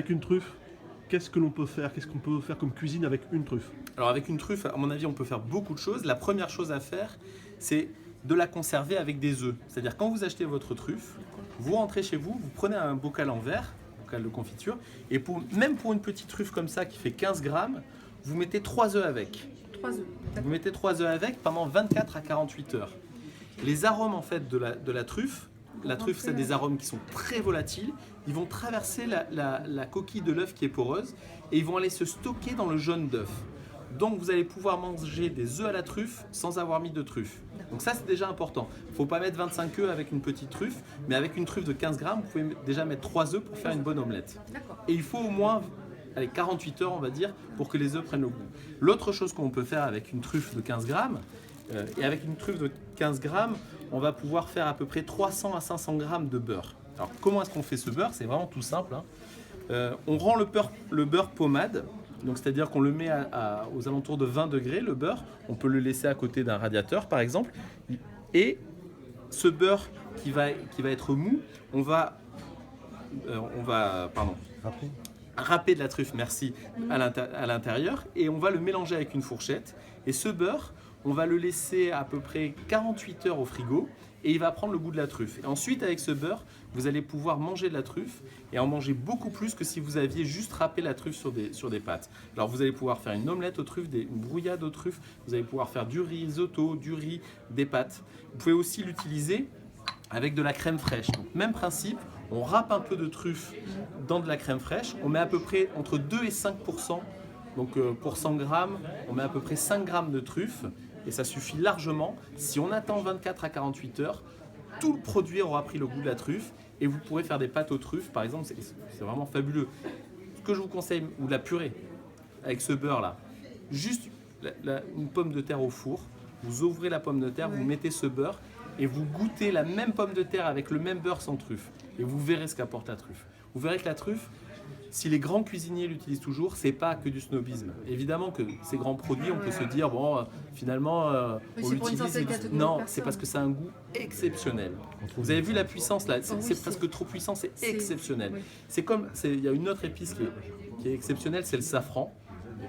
avec une truffe, qu'est-ce que l'on peut faire? Qu'est-ce qu'on peut faire comme cuisine avec une truffe? Alors avec une truffe, à mon avis, on peut faire beaucoup de choses. La première chose à faire, c'est de la conserver avec des œufs. C'est-à-dire quand vous achetez votre truffe, vous rentrez chez vous, vous prenez un bocal en verre, bocal de confiture, et même pour une petite truffe comme ça qui fait 15 grammes, vous mettez 3 œufs avec. 3 œufs. Vous mettez 3 œufs avec pendant 24 à 48 heures. Les arômes en fait de la truffe c'est des arômes qui sont très volatiles, ils vont traverser la coquille de l'œuf qui est poreuse et ils vont aller se stocker dans le jaune d'œuf. Donc vous allez pouvoir manger des œufs à la truffe sans avoir mis de truffe. Donc ça c'est déjà important. Il ne faut pas mettre 25 œufs avec une petite truffe, mais avec une truffe de 15 grammes, vous pouvez déjà mettre 3 œufs pour faire une bonne omelette. Et il faut au moins 48 heures on va dire pour que les œufs prennent le goût. L'autre chose qu'on peut faire avec une truffe de 15 grammes, et avec une truffe de 15 grammes, on va pouvoir faire à peu près 300 à 500 grammes de beurre. Alors comment est-ce qu'on fait ce beurre? C'est vraiment tout simple, hein. On rend le beurre pommade, donc c'est-à-dire qu'on le met aux alentours de 20 degrés, le beurre. On peut le laisser à côté d'un radiateur par exemple. Et ce beurre qui va être mou, on va râper de la truffe, merci, à l'intérieur, et on va le mélanger avec une fourchette. Et ce beurre, on va le laisser à peu près 48 heures au frigo et il va prendre le goût de la truffe. Et ensuite, avec ce beurre, vous allez pouvoir manger de la truffe et en manger beaucoup plus que si vous aviez juste râpé la truffe sur des pâtes. Alors, vous allez pouvoir faire une omelette aux truffes, une brouillade aux truffes, vous allez pouvoir faire du risotto, du riz, des pâtes. Vous pouvez aussi l'utiliser avec de la crème fraîche. Donc, même principe, on râpe un peu de truffe dans de la crème fraîche, on met à peu près entre 2 et 5%. Donc pour 100 grammes, on met à peu près 5 grammes de truffe et ça suffit largement. Si on attend 24 à 48 heures, tout le produit aura pris le goût de la truffe et vous pourrez faire des pâtes aux truffes par exemple, c'est vraiment fabuleux. Ce que je vous conseille, ou de la purée avec ce beurre là, juste une pomme de terre au four, vous ouvrez la pomme de terre, vous mettez ce beurre et vous goûtez la même pomme de terre avec le même beurre sans truffe et vous verrez ce qu'apporte la truffe. Vous verrez que la truffe, si les grands cuisiniers l'utilisent toujours, c'est pas que du snobisme. Évidemment que ces grands produits, on peut se dire bon, finalement, on l'utilise. Non, c'est parce que c'est un goût exceptionnel. Vous avez vu la puissance là, c'est presque trop puissant, c'est exceptionnel. C'est comme, il y a une autre épice qui est exceptionnelle, c'est le safran.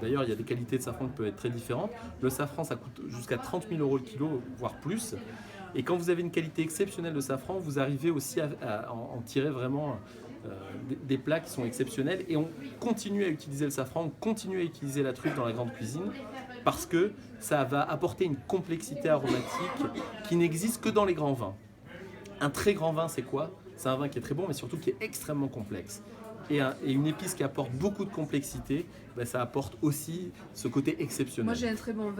D'ailleurs, il y a des qualités de safran qui peuvent être très différentes. Le safran, ça coûte jusqu'à 30 000 € le kilo, voire plus. Et quand vous avez une qualité exceptionnelle de safran, vous arrivez aussi à en tirer vraiment des plats qui sont exceptionnels. Et on continue à utiliser le safran, on continue à utiliser la truffe dans la grande cuisine parce que ça va apporter une complexité aromatique qui n'existe que dans les grands vins. Un très grand vin, c'est quoi? C'est un vin qui est très bon, mais surtout qui est extrêmement complexe. Et une épice qui apporte beaucoup de complexité, ça apporte aussi ce côté exceptionnel. Moi, j'ai un très bon vin.